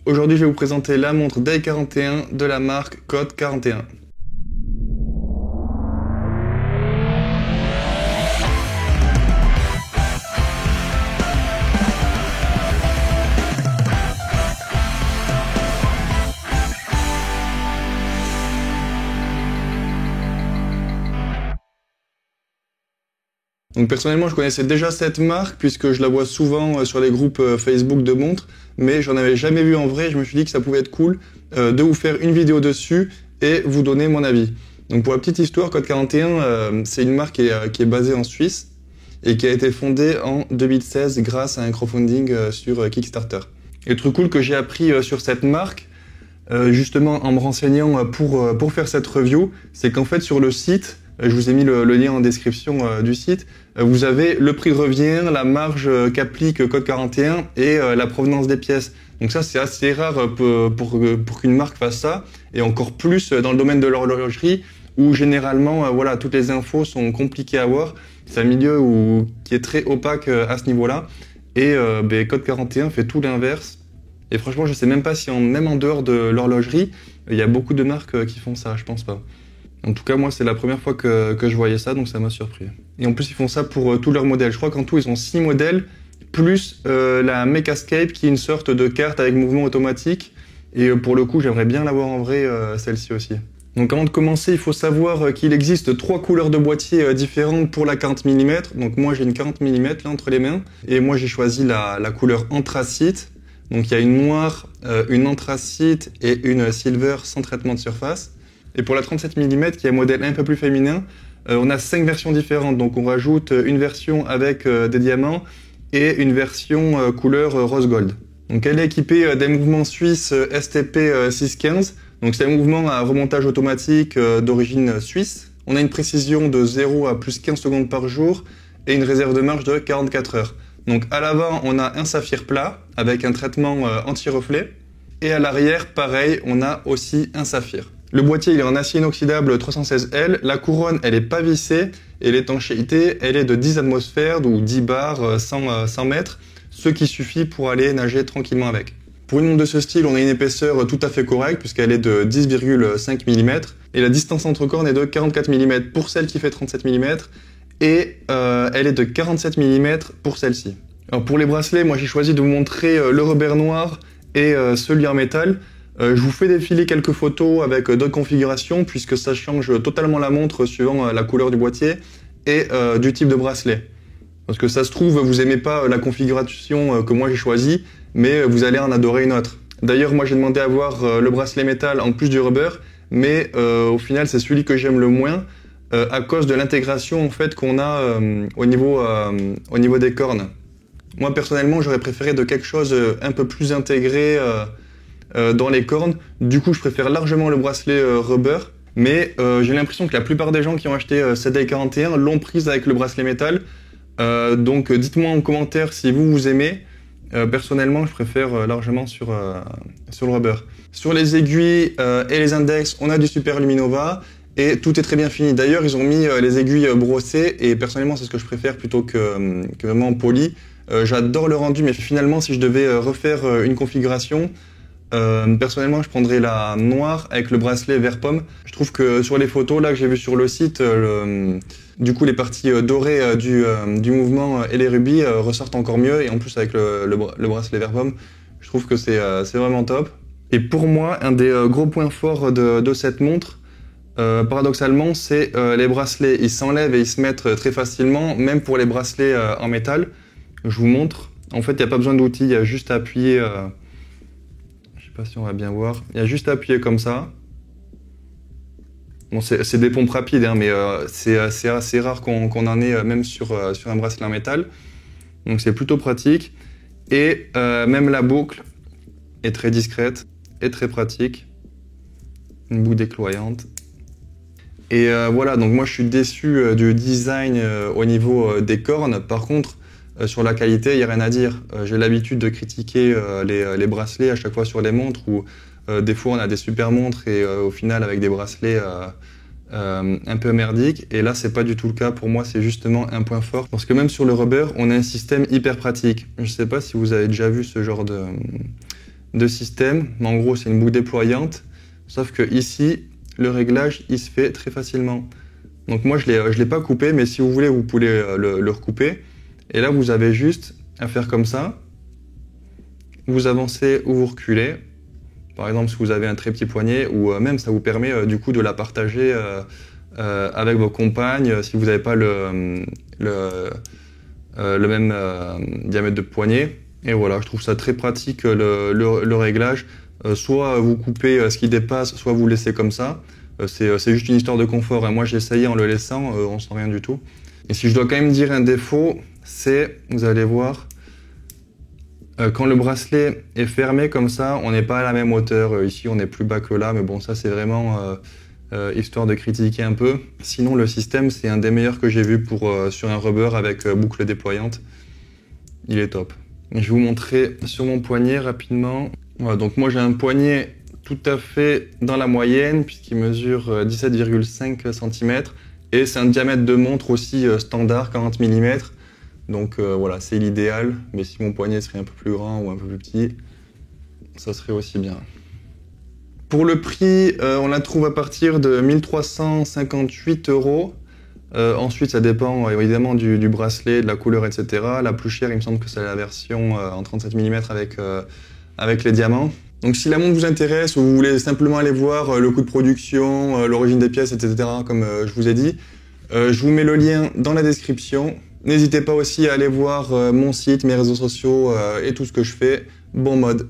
Aujourd'hui, je vais vous présenter la montre Day 41 de la marque Code 41. Donc personnellement, je connaissais déjà cette marque puisque je la vois souvent sur les groupes Facebook de montres, mais j'en avais jamais vu en vrai. Je me suis dit que ça pouvait être cool de vous faire une vidéo dessus et vous donner mon avis. Donc pour la petite histoire, Code 41, c'est une marque qui est basée en Suisse et qui a été fondée en 2016 grâce à un crowdfunding sur Kickstarter. Et le truc cool que j'ai appris sur cette marque, justement en me renseignant pour faire cette review, c'est qu'en fait sur le site, je vous ai mis le lien en description du site, vous avez le prix de revient, la marge qu'applique Code 41 et la provenance des pièces. Donc ça c'est assez rare pour qu'une marque fasse ça, et encore plus dans le domaine de l'horlogerie où généralement voilà, toutes les infos sont compliquées à avoir. C'est un milieu qui est très opaque à ce niveau-là, et Code 41 fait tout l'inverse. Et franchement, je sais même pas si même en dehors de l'horlogerie, il y a beaucoup de marques qui font ça, je pense pas. En tout cas, moi, c'est la première fois que je voyais ça, donc ça m'a surpris. Et en plus, ils font ça pour tous leurs modèles. Je crois qu'en tout, ils ont 6 modèles, plus la Mecascape, qui est une sorte de carte avec mouvement automatique. Et pour le coup, j'aimerais bien l'avoir en vrai, celle-ci aussi. Donc avant de commencer, il faut savoir qu'il existe 3 couleurs de boîtier différentes pour la 40 mm. Donc moi, j'ai une 40 mm là entre les mains. Et moi, j'ai choisi la couleur anthracite. Donc il y a une noire, une anthracite et une silver sans traitement de surface. Et pour la 37 mm, qui est un modèle un peu plus féminin, on a 5 versions différentes. Donc on rajoute une version avec des diamants et une version couleur rose gold. Donc elle est équipée des mouvements suisses STP 615. Donc c'est un mouvement à remontage automatique d'origine suisse. On a une précision de 0 à plus 15 secondes par jour et une réserve de marche de 44 heures. Donc à l'avant, on a un saphir plat avec un traitement anti-reflet. Et à l'arrière, pareil, on a aussi un saphir. Le boîtier il est en acier inoxydable 316L, la couronne elle est pas vissée et l'étanchéité elle est de 10 atmosphères ou 10 bars 100 mètres, ce qui suffit pour aller nager tranquillement avec. Pour une montre de ce style, on a une épaisseur tout à fait correcte puisqu'elle est de 10,5 mm et la distance entre cornes est de 44 mm pour celle qui fait 37 mm et elle est de 47 mm pour celle-ci. Alors pour les bracelets, moi j'ai choisi de vous montrer le Rubber noir et celui en métal. Je vous fais défiler quelques photos avec d'autres configurations puisque ça change totalement la montre suivant la couleur du boîtier et du type de bracelet. Parce que ça se trouve, vous aimez pas la configuration que moi j'ai choisie, mais vous allez en adorer une autre. D'ailleurs, moi j'ai demandé à avoir le bracelet métal en plus du rubber, mais au final c'est celui que j'aime le moins à cause de l'intégration en fait qu'on a au niveau des cornes. Moi personnellement, j'aurais préféré de quelque chose un peu plus intégré dans les cornes. Du coup, je préfère largement le bracelet rubber, mais j'ai l'impression que la plupart des gens qui ont acheté cette Day 41 l'ont prise avec le bracelet métal. Donc dites-moi en commentaire si vous aimez. Personnellement, je préfère largement sur le rubber. Sur les aiguilles et les index, on a du Super Luminova et tout est très bien fini. D'ailleurs, ils ont mis les aiguilles brossées et personnellement, c'est ce que je préfère plutôt que vraiment poli. J'adore le rendu, mais finalement, si je devais refaire une configuration, personnellement, je prendrais la noire avec le bracelet vert pomme. Je trouve que sur les photos là que j'ai vues sur le site, du coup les parties dorées du mouvement et les rubis ressortent encore mieux. Et en plus avec le bracelet vert pomme, je trouve que c'est vraiment top. Et pour moi, un des gros points forts de cette montre, paradoxalement, c'est les bracelets. Ils s'enlèvent et ils se mettent très facilement, même pour les bracelets en métal. Je vous montre. En fait, il n'y a pas besoin d'outils, il y a juste à appuyer. Je sais pas si on va bien voir. Il y a juste à appuyer comme ça. Bon, c'est des pompes rapides, hein, mais c'est assez rare qu'on en ait même sur un bracelet en métal. Donc c'est plutôt pratique. Et même la boucle est très discrète et très pratique. Une boucle décloyante. Et voilà, donc moi je suis déçu du design au niveau des cornes. Par contre, sur la qualité, il n'y a rien à dire. J'ai l'habitude de critiquer les bracelets à chaque fois sur les montres où des fois on a des super montres et au final avec des bracelets un peu merdiques. Et là, c'est pas du tout le cas. Pour moi, c'est justement un point fort. Parce que même sur le rubber, on a un système hyper pratique. Je sais pas si vous avez déjà vu ce genre de système. En gros, c'est une boucle déployante, sauf que ici, le réglage, il se fait très facilement. Donc moi, je l'ai pas coupé, mais si vous voulez, vous pouvez le recouper. Et là, vous avez juste à faire comme ça. Vous avancez ou vous reculez. Par exemple, si vous avez un très petit poignet, ou même ça vous permet du coup de la partager avec vos compagnes, si vous n'avez pas le même diamètre de poignet. Et voilà, je trouve ça très pratique le réglage. Soit vous coupez ce qui dépasse, soit vous laissez comme ça. C'est juste une histoire de confort. Moi, j'ai essayé en le laissant, on sent rien du tout. Et si je dois quand même dire un défaut, c'est, vous allez voir, quand le bracelet est fermé comme ça, on n'est pas à la même hauteur. Ici, on est plus bas que là, mais bon, ça c'est vraiment histoire de critiquer un peu. Sinon, le système, c'est un des meilleurs que j'ai vu sur un rubber avec boucle déployante. Il est top. Je vais vous montrer sur mon poignet rapidement. Voilà, donc moi j'ai un poignet tout à fait dans la moyenne puisqu'il mesure 17,5 cm et c'est un diamètre de montre aussi standard, 40 mm. Donc voilà, c'est l'idéal, mais si mon poignet serait un peu plus grand ou un peu plus petit, ça serait aussi bien. Pour le prix, on la trouve à partir de 1358 €. Ensuite, ça dépend évidemment du bracelet, de la couleur, etc. La plus chère, il me semble que c'est la version en 37 mm avec les diamants. Donc si la montre vous intéresse ou vous voulez simplement aller voir le coût de production, l'origine des pièces, etc. comme je vous ai dit, je vous mets le lien dans la description. N'hésitez pas aussi à aller voir mon site, mes réseaux sociaux et tout ce que je fais. Bon mode.